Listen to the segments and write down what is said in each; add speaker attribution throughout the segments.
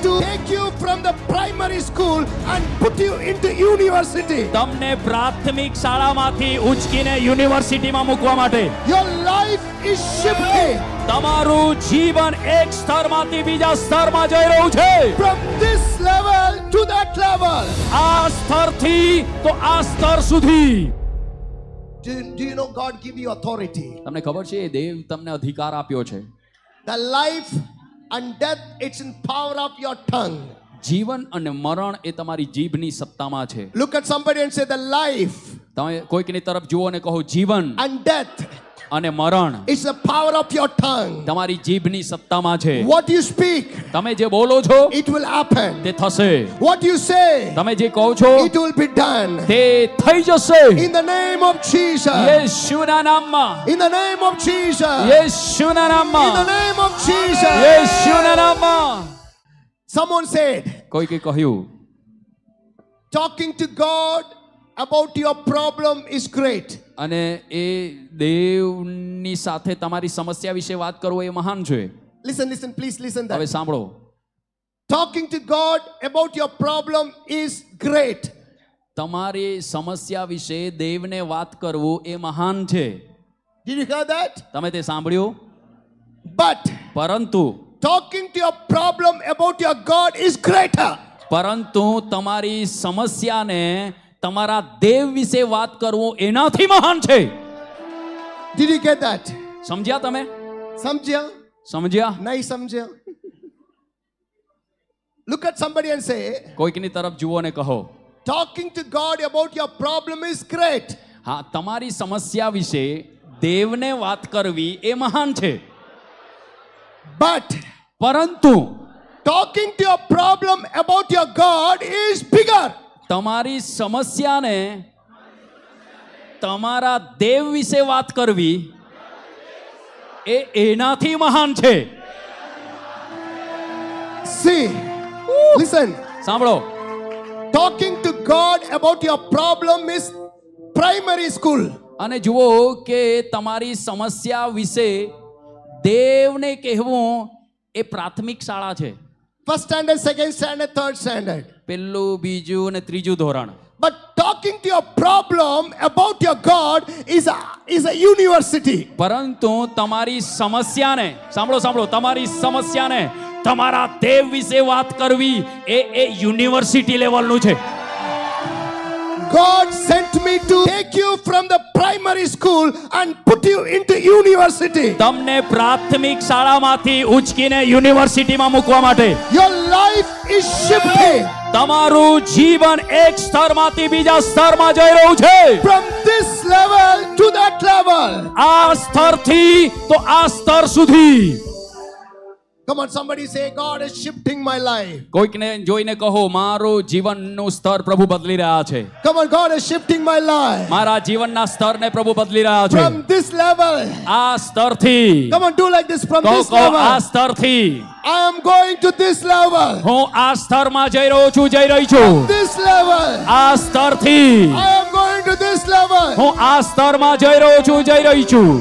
Speaker 1: to take you from the primary school and put you into university.
Speaker 2: તમને પ્રાથમિક શાળામાંથી ઉચકીને યુનિવર્સિટીમાં મૂકવા માટે.
Speaker 1: Your life is shifting
Speaker 2: તમારું જીવન એક સ્તરમાંથી બીજા સ્તરમાં જઈ રહ્યું છે.
Speaker 1: from this level to that level.
Speaker 2: આ સ્તરથી તો આ સ્તર સુધી.
Speaker 1: Do you know God give you authority?
Speaker 2: તમને ખબર છે દેવ તમને અધિકાર આપ્યો છે.
Speaker 1: The life and death, it's in power of your tongue.
Speaker 2: જીવન અને મરણ એ તમારી જીભની સત્તામાં છે.
Speaker 1: Look at somebody and say the life
Speaker 2: તમે કોઈકની તરફ જુઓ અને કહો જીવન
Speaker 1: and death,
Speaker 2: અને મરણ
Speaker 1: it's the power of your tongue.
Speaker 2: તમારી જીભની સત્તામાં છે.
Speaker 1: What you speak,
Speaker 2: તમે જે બોલો છો
Speaker 1: it will happen.
Speaker 2: તે થશે.
Speaker 1: What you say,
Speaker 2: તમે જે કહો છો
Speaker 1: it will be done.
Speaker 2: તે થઈ જશે.
Speaker 1: In the name of Jesus.
Speaker 2: યેશુના નામમાં.
Speaker 1: In the name of Jesus.
Speaker 2: યેશુના
Speaker 1: In the
Speaker 2: નામમાં.
Speaker 1: name of Jesus.
Speaker 2: યેશુના નામમાં.
Speaker 1: Someone said,
Speaker 2: કોઈકે કહ્યું
Speaker 1: talking to God about your problem is great.
Speaker 2: અને એ દેવની સાથે તમારી સમસ્યા વિશે વાત કરવો એ મહાન છે.
Speaker 1: Listen, please listen
Speaker 2: હવે
Speaker 1: that.
Speaker 2: સાંભળો.
Speaker 1: Talking to God about your problem is great.
Speaker 2: તમારી સમસ્યા વિશે દેવને વાત કરવું એ મહાન છે.
Speaker 1: Did you hear that?
Speaker 2: તમે તે સાંભળ્યું?
Speaker 1: But
Speaker 2: પરંતુ
Speaker 1: talking to your problem about your God is greater.
Speaker 2: પરંતુ તમારી સમસ્યાને તમારા દેવ વિશે વાત કરવું એનાથી મહાન છે.
Speaker 1: Did you get that?
Speaker 2: સમજ્યા તમે?
Speaker 1: समझा? नहीं
Speaker 2: સમજ્યા?
Speaker 1: समझा? Look at somebody and say,
Speaker 2: કોઈકની તરફ જુઓ અને કહો
Speaker 1: talking to God about your problem is great.
Speaker 2: હા, તમારી સમસ્યા વિશે દેવને વાત કરવી એ મહાન છે.
Speaker 1: But
Speaker 2: પરંતુ
Speaker 1: talking to your problem about your God is bigger.
Speaker 2: તમારી સમસ્યાને તમારા દેવ વિશે વાત કરવી એ એનાથી મહાન છે.
Speaker 1: See, listen,
Speaker 2: સાંભળો.
Speaker 1: talking to God about your problem is primary school.
Speaker 2: અને જુઓ કે તમારી સમસ્યા વિશે દેવને કહેવું એ પ્રાથમિક શાળા છે.
Speaker 1: First standard, second standard, third standard.
Speaker 2: પહેલું, બીજું અને ત્રીજું ધોરણ.
Speaker 1: But talking to your problem about your God is a university.
Speaker 2: પરંતુ તમારી સમસ્યાને સાંભળો તમારી સમસ્યાને તમારા દેવ વિશે વાત કરવી એ યુનિવર્સિટી લેવલનું છે.
Speaker 1: God sent me to take you from the primary school and put you into university.
Speaker 2: તમને પ્રાથમિક શાળામાંથી ઉચકીને યુનિવર્સિટીમાં મૂકવા માટે.
Speaker 1: Your life is shifting
Speaker 2: તમારું જીવન એક સ્તરમાંથી બીજા સ્તરમાં જઈ રહ્યું છે.
Speaker 1: from this level to that level.
Speaker 2: આ સ્તરથી તો આ સ્તર સુધી.
Speaker 1: Come on, somebody say, God is shifting my life.
Speaker 2: કોઈકને જોઈને કહો મારું જીવનનું સ્તર પ્રભુ બદલી રહ્યા છે.
Speaker 1: Come on, God is shifting my life
Speaker 2: મારા જીવનના સ્તરને પ્રભુ બદલી રહ્યા છે.
Speaker 1: from this level.
Speaker 2: આ સ્તરથી.
Speaker 1: Come on, do like this, from
Speaker 2: કહો
Speaker 1: this
Speaker 2: આ
Speaker 1: level.
Speaker 2: સ્તરથી
Speaker 1: I am going to this level.
Speaker 2: હું આ સ્તરમાં જઈ રહ્યો છું, જઈ રહી છું.
Speaker 1: This level.
Speaker 2: આ સ્તરથી
Speaker 1: I am going to this level.
Speaker 2: હું આ સ્તરમાં જઈ રહ્યો છું, જઈ રહી છું.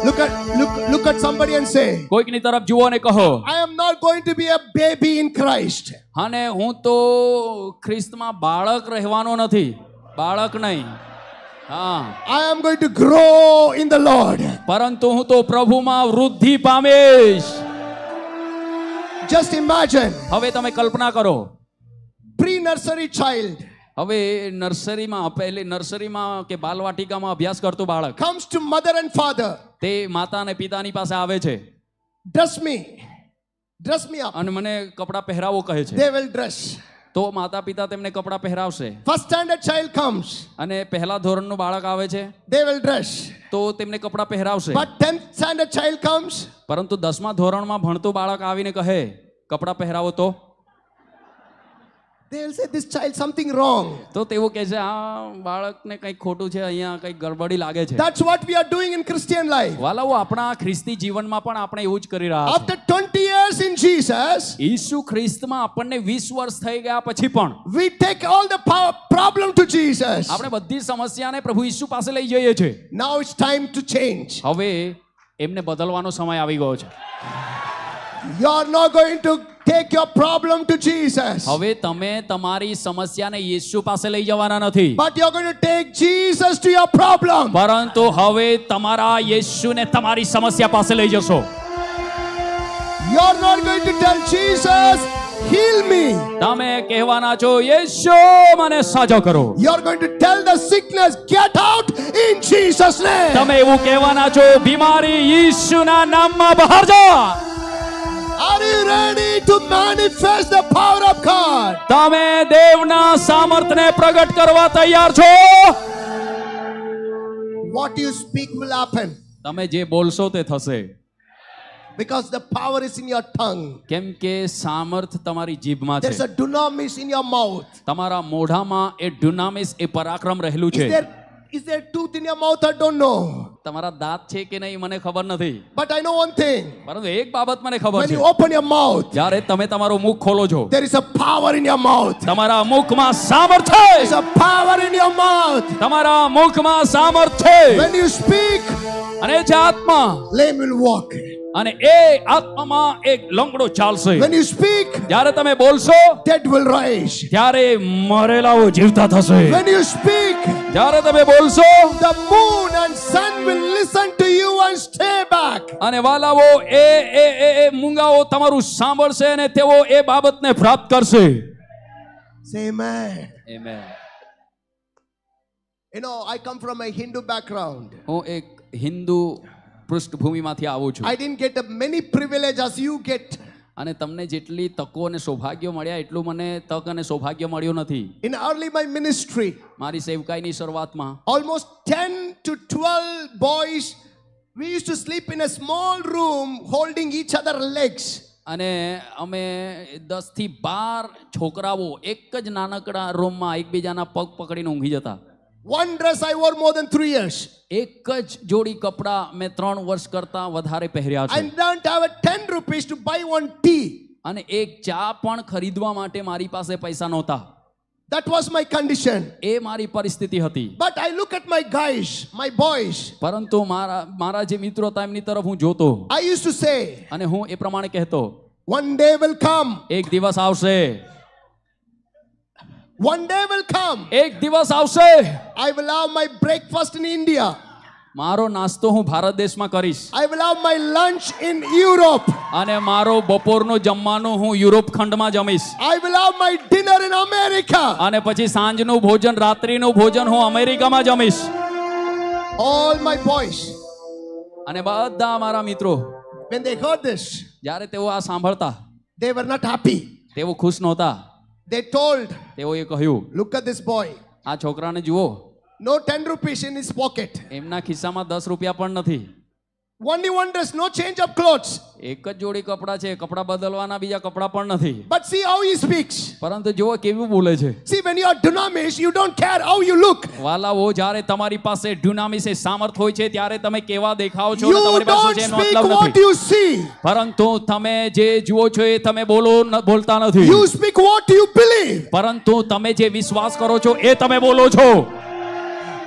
Speaker 1: Look at somebody and say,
Speaker 2: કોઈકની તરફ જુઓ અને કહો
Speaker 1: I am not going to be a baby in Christ.
Speaker 2: અને હું તો ખ્રિસ્તમાં બાળક રહેવાનો નથી. બાળક નહીં. હા,
Speaker 1: I am going to grow in the Lord.
Speaker 2: પરંતુ હું તો પ્રભુમાં વૃદ્ધિ પામીશ.
Speaker 1: Just imagine,
Speaker 2: હવે તમે કલ્પના કરો.
Speaker 1: pre-nursery child
Speaker 2: હવે નર્સરીમાં કે બાલવાટિકામાં અભ્યાસ કરતું બાળક
Speaker 1: comes to mother and father.
Speaker 2: તે માતા અને પિતાની પાસે આવે છે.
Speaker 1: Dress me up.
Speaker 2: અને મને કપડાં પહેરાવો કહે છે.
Speaker 1: They will dress.
Speaker 2: તો માતા પિતા તેમને કપડાં પહેરાવશે.
Speaker 1: First standard child comes.
Speaker 2: અને પહેલા ધોરણનું બાળક આવે છે
Speaker 1: They will dress.
Speaker 2: તો તેમને કપડાં પહેરાવશે.
Speaker 1: But 10th standard child comes.
Speaker 2: પરંતુ 10મા ધોરણમાં ભણતું બાળક આવીને કહે કપડાં પહેરાવો તો
Speaker 1: They will say, this child something wrong.
Speaker 2: તો તેવું કહે છે આ બાળકને કંઈક ખોટું છે, અહીંયા કંઈક ગડબડી લાગે છે.
Speaker 1: That's what we are doing in Christian life.
Speaker 2: વાલાઓ આપણા ખ્રિસ્તી જીવનમાં પણ આપણે એવું જ કરી રહ્યા છીએ.
Speaker 1: After 20 years in Jesus,
Speaker 2: ઈસુ ખ્રિસ્તમાં આપણને 20 વર્ષ થઈ ગયા પછી પણ
Speaker 1: we take all the problem to Jesus.
Speaker 2: આપણે બધી સમસ્યાને પ્રભુ ઈસુ પાસે લઈ જઈએ છીએ.
Speaker 1: Now it's time to change.
Speaker 2: હવે એમને બદલવાનો સમય આવી ગયો છે.
Speaker 1: You are not going to take your problem to Jesus.
Speaker 2: હવે તમે તમારી સમસ્યાને યેશુ પાસે લઈ જવાના નથી,
Speaker 1: But you're going to take Jesus to your problem.
Speaker 2: પરંતુ હવે તમારા યેશુને તમારી સમસ્યા પાસે લઈ જશો.
Speaker 1: You're not going to tell Jesus, heal me.
Speaker 2: તમે કહેવાના છો યેશુ મને સાજો કરો.
Speaker 1: You're going to tell the sickness, get out in Jesus' name.
Speaker 2: તમે એવું કહેવાના છો બીમારી યેશુના નામમાં બહાર જા.
Speaker 1: Are you ready to manifest the power of God?
Speaker 2: તમે દેવના સામર્થ્યને પ્રગટ કરવા તૈયાર છો?
Speaker 1: What you speak will happen
Speaker 2: તમે જે બોલશો તે થશે,
Speaker 1: because the power is in your tongue.
Speaker 2: કેમ કે સામર્થ તમારી જીભમાં
Speaker 1: There's
Speaker 2: છે.
Speaker 1: a dunamis in your mouth.
Speaker 2: તમારા મોઢામાં એ ડુનામિસ, એ પરાક્રમ રહેલું છે.
Speaker 1: Is there tooth in your mouth? I don't know.
Speaker 2: તમારા દાંત છે કે નહીં મને ખબર નથી,
Speaker 1: But I know one thing.
Speaker 2: પરંતુ એક બાબત મને ખબર
Speaker 1: When
Speaker 2: છે,
Speaker 1: you open your mouth,
Speaker 2: જ્યારે તમે તમારું મુખ ખોલો છો,
Speaker 1: there is a power in your mouth.
Speaker 2: તમારા મુખમાં સામર્થ
Speaker 1: There's
Speaker 2: છે.
Speaker 1: a power in your mouth.
Speaker 2: તમારા મુખમાં સામર્થ છે.
Speaker 1: When you speak,
Speaker 2: અને જે આત્મા,
Speaker 1: lame will walk.
Speaker 2: અને એ આત્મામાં એક લંગડો ચાલશે.
Speaker 1: When you speak,
Speaker 2: જ્યારે તમે બોલશો
Speaker 1: dead will rise.
Speaker 2: ત્યારે મરેલાઓ જીવતા થશે.
Speaker 1: When you speak,
Speaker 2: જ્યારે તમે બોલશો
Speaker 1: the moon and sun will listen to you and stay back.
Speaker 2: અને વાલાઓ એ મૂંગાઓ તમારું સાંભળશે અને તેઓ એ બાબતને પ્રાપ્ત કરશે.
Speaker 1: Say amen.
Speaker 2: Amen.
Speaker 1: You know, I come from a Hindu background.
Speaker 2: હું એક હિન્દુ પૃષ્ઠભૂમિમાંથી આવું છું,
Speaker 1: I didn't get many privileges as you get.
Speaker 2: અને તમને જેટલી તકો અને સૌભાગ્ય મળ્યા એટલું મને તક અને સૌભાગ્ય મળ્યું નથી.
Speaker 1: In early my ministry,
Speaker 2: મારી સેવકાઈની શરૂઆતમાં
Speaker 1: almost 10 to 12 boys, we used to sleep in a small room holding each other's legs.
Speaker 2: અને અમે 10 થી 12 છોકરાઓ એક જ નાનકડા રૂમમાં એકબીજાના પગ પકડીને ઊંઘી જતા.
Speaker 1: One dress I wore more than 3 years.
Speaker 2: એક જ જોડી કપડા મેં 3 વર્ષ કરતા વધારે પહેર્યા
Speaker 1: I
Speaker 2: છે.
Speaker 1: don't have a 10 rupees to buy one tea.
Speaker 2: અને એક ચા પણ ખરીદવા માટે મારી પાસે પૈસા નહોતા.
Speaker 1: That was my condition.
Speaker 2: એ મારી પરિસ્થિતિ હતી.
Speaker 1: But I look at my guys, my boys.
Speaker 2: પરંતુ મારા જે મિત્રો હતા એમની તરફ હું જોતો
Speaker 1: I used to say,
Speaker 2: અને હું એ પ્રમાણે કહેતો,
Speaker 1: one day will come.
Speaker 2: એક દિવસ આવશે,
Speaker 1: One day will come.
Speaker 2: એક દિવસ આવશે,
Speaker 1: I will have my breakfast in India.
Speaker 2: મારો નાસ્તો હું ભારત દેશમાં કરીશ,
Speaker 1: I will have my lunch in Europe.
Speaker 2: અને મારો બપોરનું જમવાનું હું યુરોપ ખંડમાં જમીશ,
Speaker 1: I will have my dinner in America.
Speaker 2: અને પછી સાંજનું ભોજન, રાત્રિનું ભોજન હું અમેરિકામાં જમીશ.
Speaker 1: All my boys,
Speaker 2: અને બધા મારા મિત્રો
Speaker 1: when they heard this,
Speaker 2: જ્યારે તેઓ આ સાંભળતા
Speaker 1: they were not happy.
Speaker 2: તેઓ ખુશ નહોતા.
Speaker 1: They told,
Speaker 2: તેઓએ કહ્યું,
Speaker 1: look at this boy.
Speaker 2: આ છોકરાને જુઓ,
Speaker 1: No 10 rupees in his pocket.
Speaker 2: એમના ખિસ્સામાં 10 રૂપિયા પણ નથી.
Speaker 1: Only one dress, no change of clothes.
Speaker 2: એક જ જોડી કપડા છે, કપડા બદલવાના બીજા કપડા પણ નથી.
Speaker 1: But see how he speaks.
Speaker 2: પરંતુ જુઓ કેવું બોલે છે.
Speaker 1: See, when you are dunamis, you don't care how you look.
Speaker 2: વાલાઓ, જ્યારે તમારી પાસે ડ્યુનામિસ એ સામર્થ હોય છે ત્યારે તમે કેવા દેખાવ છો
Speaker 1: You
Speaker 2: અને તમારી પાસે
Speaker 1: don't
Speaker 2: છે એનો
Speaker 1: speak
Speaker 2: મતલબ
Speaker 1: what
Speaker 2: નથી.
Speaker 1: you see.
Speaker 2: પરંતુ તમે જે જુઓ છો એ તમે બોલતા નથી.
Speaker 1: You speak what you believe.
Speaker 2: પરંતુ તમે જે વિશ્વાસ કરો છો એ તમે બોલો છો.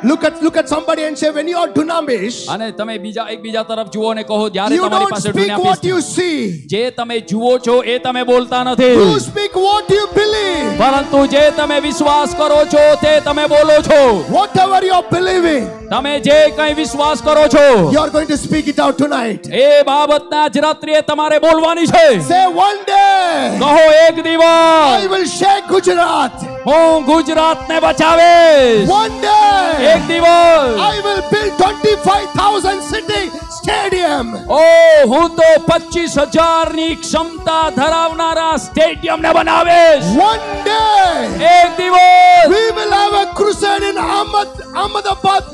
Speaker 1: Look at somebody and say, when you are dunamis,
Speaker 2: અને તમે એકબીજા તરફ જુઓ અને કહો, જ્યારે
Speaker 1: you
Speaker 2: તમારી
Speaker 1: don't
Speaker 2: પાસે
Speaker 1: speak what you
Speaker 2: ડ્યુનામિસ,
Speaker 1: see.
Speaker 2: જે તમે જુઓ છો એ તમે બોલતા નથી,
Speaker 1: You speak what you believe.
Speaker 2: પરંતુ જે તમે વિશ્વાસ કરો છો તે તમે બોલો છો.
Speaker 1: Whatever you are believing,
Speaker 2: તમે જે કંઈ વિશ્વાસ કરો છો
Speaker 1: you are going to speak it out tonight.
Speaker 2: એ બાબતના જ રાત્રિએ તમારે બોલવાની છે.
Speaker 1: Say, one day
Speaker 2: કહો, એક
Speaker 1: I
Speaker 2: દિવસ
Speaker 1: will shake Gujarat.
Speaker 2: હું ગુજરાતને બચાવીશ.
Speaker 1: One day
Speaker 2: એક દિવસ
Speaker 1: I will build 25,000 sitting stadium.
Speaker 2: હું તો 25,000ની ક્ષમતા ધરાવનારા સ્ટેડિયમને બનાવીશ.
Speaker 1: One day
Speaker 2: એક દિવસ
Speaker 1: we will have a crusade in Ahmedabad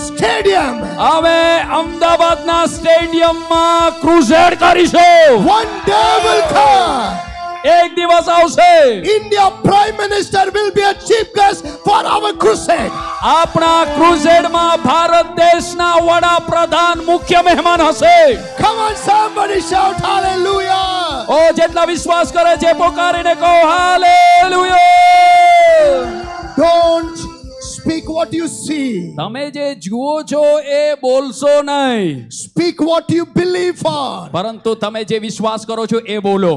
Speaker 1: stadium.
Speaker 2: અમે અમદાવાદના સ્ટેડિયમમાં ક્રુસેડ કરીશું.
Speaker 1: One day will come.
Speaker 2: એક દિવસ આવશે,
Speaker 1: India Prime Minister will be a chief guest for our crusade.
Speaker 2: આપણા ક્રુસેડમાં ભારત દેશના વડાપ્રધાન મુખ્ય મહેમાન હશે.
Speaker 1: Come on, somebody shout hallelujah.
Speaker 2: જેટલા વિશ્વાસ કરે છે પોકારીને કહો hallelujah.
Speaker 1: Don't speak what you see.
Speaker 2: તમે જે જુઓ છો એ બોલશો નહીં,
Speaker 1: Speak what you believe for.
Speaker 2: પરંતુ તમે જે વિશ્વાસ કરો છો એ બોલો.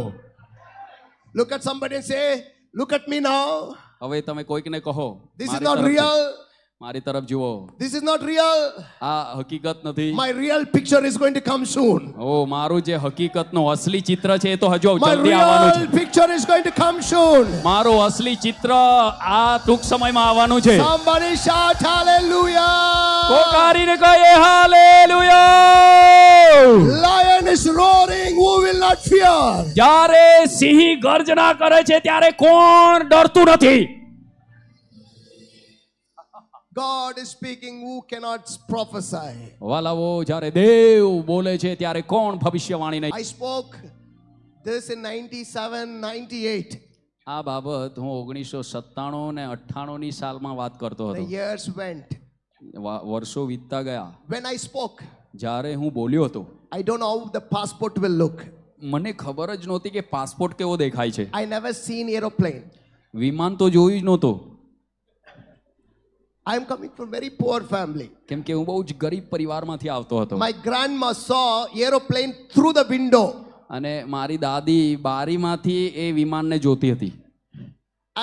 Speaker 1: Look at somebody and say, look at me now.
Speaker 2: હવે તમે કોઈકને કહો
Speaker 1: This is
Speaker 2: મારી
Speaker 1: not
Speaker 2: તરફ જુઓ.
Speaker 1: real.
Speaker 2: મારી તરફ જુઓ,
Speaker 1: This is not real.
Speaker 2: આ હકીકત નથી.
Speaker 1: My real picture is going to come soon.
Speaker 2: ઓ મારું જે હકીકતનું અસલી ચિત્ર છે એ તો હજુ
Speaker 1: My
Speaker 2: જલ્દી આવવાનું છે.
Speaker 1: real picture is going to come soon.
Speaker 2: મારું અસલી ચિત્ર આ ટૂંક સમયમાં આવવાનું છે.
Speaker 1: Somebody shout hallelujah.
Speaker 2: પોકારીને કહીએ hallelujah.
Speaker 1: Lion is roaring, who will not fear?
Speaker 2: જ્યારે સિંહ ગર્જના કરે છે ત્યારે કોણ ડરતું નથી?
Speaker 1: God is speaking, who cannot prophesy?
Speaker 2: વાલાઓ, જ્યારે દેવ બોલે છે ત્યારે કોણ ભવિષ્યવાણી નહીં?
Speaker 1: I spoke this in 97, 98.
Speaker 2: આ બાબત હું 1997 ને 98 ની સાલમાં વાત કરતો
Speaker 1: The
Speaker 2: હતો.
Speaker 1: years went.
Speaker 2: વર્ષો વીતતા ગયા.
Speaker 1: When I spoke,
Speaker 2: જ્યારે હું બોલ્યો હતો,
Speaker 1: I don't know how the passport will look.
Speaker 2: મને ખબર જ નહોતી કે પાસપોર્ટ કેવો દેખાય છે.
Speaker 1: I never seen aeroplane.
Speaker 2: વિમાન તો જોયું જ નહોતું.
Speaker 1: I am coming from very poor family.
Speaker 2: કેમ કે હું બહુ જ ગરીબ પરિવારમાંથી આવતો હતો.
Speaker 1: My grandma saw aeroplane through the window.
Speaker 2: અને મારી દાદી બારીમાંથી એ વિમાનને જોતી હતી.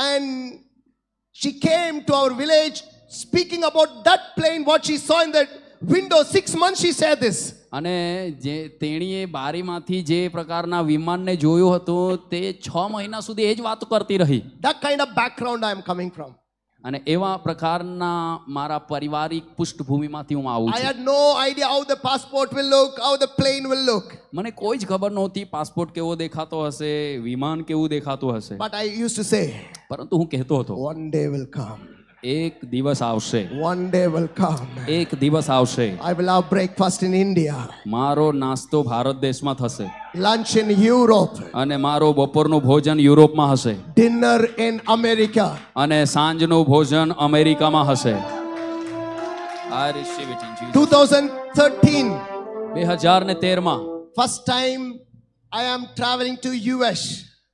Speaker 1: And she came to our village speaking about that plane, what she saw in the window. 6 months she said this.
Speaker 2: અને જે તેણીએ બારીમાંથી જે પ્રકારના વિમાનને જોયું હતું તે 6 મહિના સુધી એ જ વાત કરતી રહી.
Speaker 1: That kind of background I am coming from.
Speaker 2: અને એવા પ્રકારના મારા પારિવારિક પૃષ્ઠભૂમિમાંથી હું આવું
Speaker 1: I
Speaker 2: છું.
Speaker 1: had no idea how the passport will look, how the plane will look.
Speaker 2: મને કોઈ જ ખબર નહોતી પાસપોર્ટ કેવો દેખાતો હશે, વિમાન કેવું દેખાતું હશે.
Speaker 1: But I used to say,
Speaker 2: પરંતુ હું કહેતો હતો,
Speaker 1: one day will come.
Speaker 2: એક દિવસ આવશે,
Speaker 1: One day will come.
Speaker 2: એક દિવસ આવશે.
Speaker 1: I will have breakfast in India,
Speaker 2: મારો નાસ્તો ભારત દેશમાં થશે
Speaker 1: lunch in Europe,
Speaker 2: અને મારો બપોરનું ભોજન યુરોપમાં હશે
Speaker 1: dinner in America.
Speaker 2: અને સાંજનું ભોજન અમેરિકામાં હશે. I receive it in Jesus.
Speaker 1: 2013,
Speaker 2: 2013 માં
Speaker 1: first time I am traveling to US.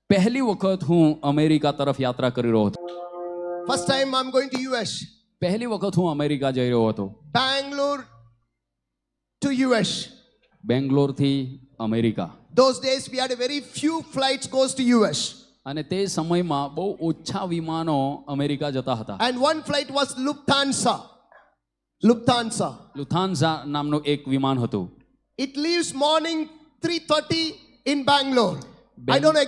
Speaker 2: પહેલી વખત હું અમેરિકા તરફ યાત્રા કરી રહ્યો હતો.
Speaker 1: First time I'm going to US.
Speaker 2: પહેલી વખત હું અમેરિકા જઈ રહ્યો હતો.
Speaker 1: Bangalore to US.
Speaker 2: બેંગ્લોરથી America.
Speaker 1: Those days we had a very few flights goes to US.
Speaker 2: અને તે સમયમાં બહુ ઓછા વિમાનો અમેરિકા જતા હતા.
Speaker 1: And one flight was Lufthansa. Lufthansa.
Speaker 2: લુથાન્સા નામનું એક વિમાન હતું.
Speaker 1: It leaves morning 3:30 in Bangalore. I don't know,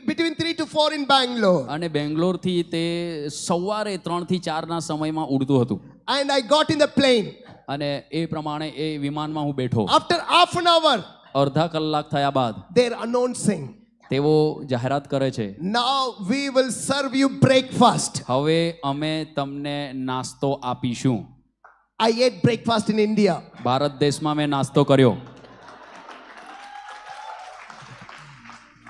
Speaker 1: between 3 to 4 in Bangalore.
Speaker 2: અને બેંગ્લોરથી તે સવારે 3 થી 4 ના સમયમાં ઉડતું હતું.
Speaker 1: And I got in the plane.
Speaker 2: અને એ પ્રમાણે એ વિમાનમાં હું બેઠો.
Speaker 1: After half an hour,
Speaker 2: અડધા કલાક થયા બાદ
Speaker 1: they're announcing,
Speaker 2: તેઓ જાહેરાત કરે છે,
Speaker 1: now we will serve you breakfast.
Speaker 2: હવે અમે તમને નાસ્તો આપીશું.
Speaker 1: I ate breakfast in India.
Speaker 2: Bharat દેશમાં મેં નાસ્તો કર્યો.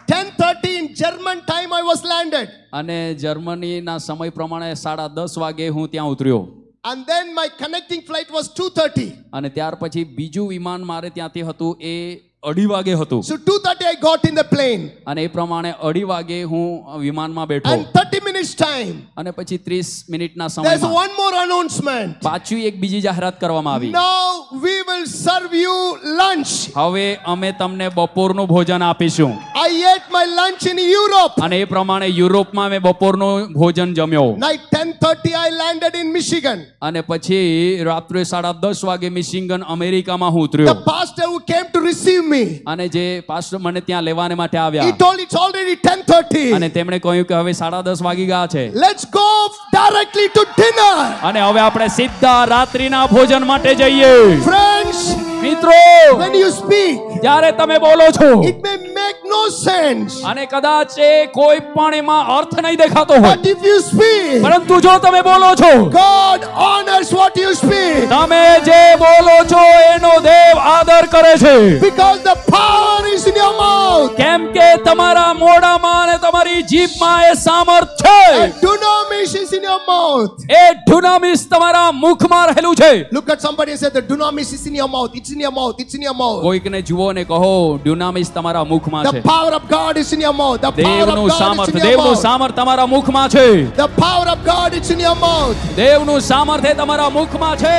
Speaker 1: 10:30 in German time I was landed.
Speaker 2: અને જર્મનીના સમય પ્રમાણે 10:30 વાગે હું ત્યાં ઉતર્યો.
Speaker 1: And then my connecting flight was 2:30.
Speaker 2: અને ત્યાર પછી બીજું વિમાન મારે ત્યાંથી હતું એ 2:30 વાગે હતું.
Speaker 1: So 2:30 I got in the plane.
Speaker 2: અને એ પ્રમાણે 2:30 વાગે હું વિમાનમાં બેઠો.
Speaker 1: And 30 minutes time,
Speaker 2: અને પછી 30 મિનિટના
Speaker 1: there's
Speaker 2: સમયમાં
Speaker 1: one more announcement.
Speaker 2: પાછું એક બીજી જાહેરાત કરવામાં આવી.
Speaker 1: Now we will serve you lunch.
Speaker 2: હવે અમે તમને બપોરનું ભોજન આપીશું.
Speaker 1: I ate my lunch in Europe.
Speaker 2: અને એ પ્રમાણે યુરોપમાં મેં બપોરનું ભોજન જમ્યો.
Speaker 1: Night 10:30 I landed in Michigan.
Speaker 2: અને પછી રાત્રે 10:30 વાગે મિશિગન અમેરિકામાં હું ઉતર્યો.
Speaker 1: The pastor who came to receive me,
Speaker 2: અને જે પાસ્ટર મને ત્યાં લેવાને માટે આવ્યા,
Speaker 1: he told it's already 10:30.
Speaker 2: અને તેમણે કહ્યું કે હવે 10:30 વાગી ગયા છે.
Speaker 1: Let's go directly to dinner.
Speaker 2: અને હવે આપણે સીધા રાત્રિના ભોજન માટે જઈએ.
Speaker 1: Friends,
Speaker 2: મિત્રો,
Speaker 1: when you speak,
Speaker 2: જ્યારે તમે બોલો છો
Speaker 1: it may make no sense.
Speaker 2: અને કદાચ એ કોઈ પણ એમાં અર્થ નહીં દેખાતો હોય,
Speaker 1: But if you speak,
Speaker 2: પરંતુ જો તમે બોલો છો,
Speaker 1: God honors what you speak.
Speaker 2: તમે જે બોલો છો એનો દેવ આદર કરે છે.
Speaker 1: Because the power is in your mouth.
Speaker 2: કેમ કે તમારા મોઢામાં અને તમારી જીભમાં એ સામર્થ છે.
Speaker 1: And dunamis is in your mouth.
Speaker 2: એ ડુનામિસ તમારા મુખમાં રહેલું છે.
Speaker 1: Look at somebody and say, the dunamis is in your mouth. It's in your mouth. It's in your mouth.
Speaker 2: કોઈકને જુઓ ને કહો ડ્યુનામિસ તમારા મુખમાં
Speaker 1: The
Speaker 2: છે.
Speaker 1: power of God is in your mouth. The power of
Speaker 2: દેવનું
Speaker 1: God is
Speaker 2: સામર્થ,
Speaker 1: in your
Speaker 2: દેવનું
Speaker 1: mouth.
Speaker 2: સામર્થ તમારા મુખમાં છે.
Speaker 1: The power of God is in your mouth.
Speaker 2: દેવનું સામર્થ એ તમારા મુખમાં છે.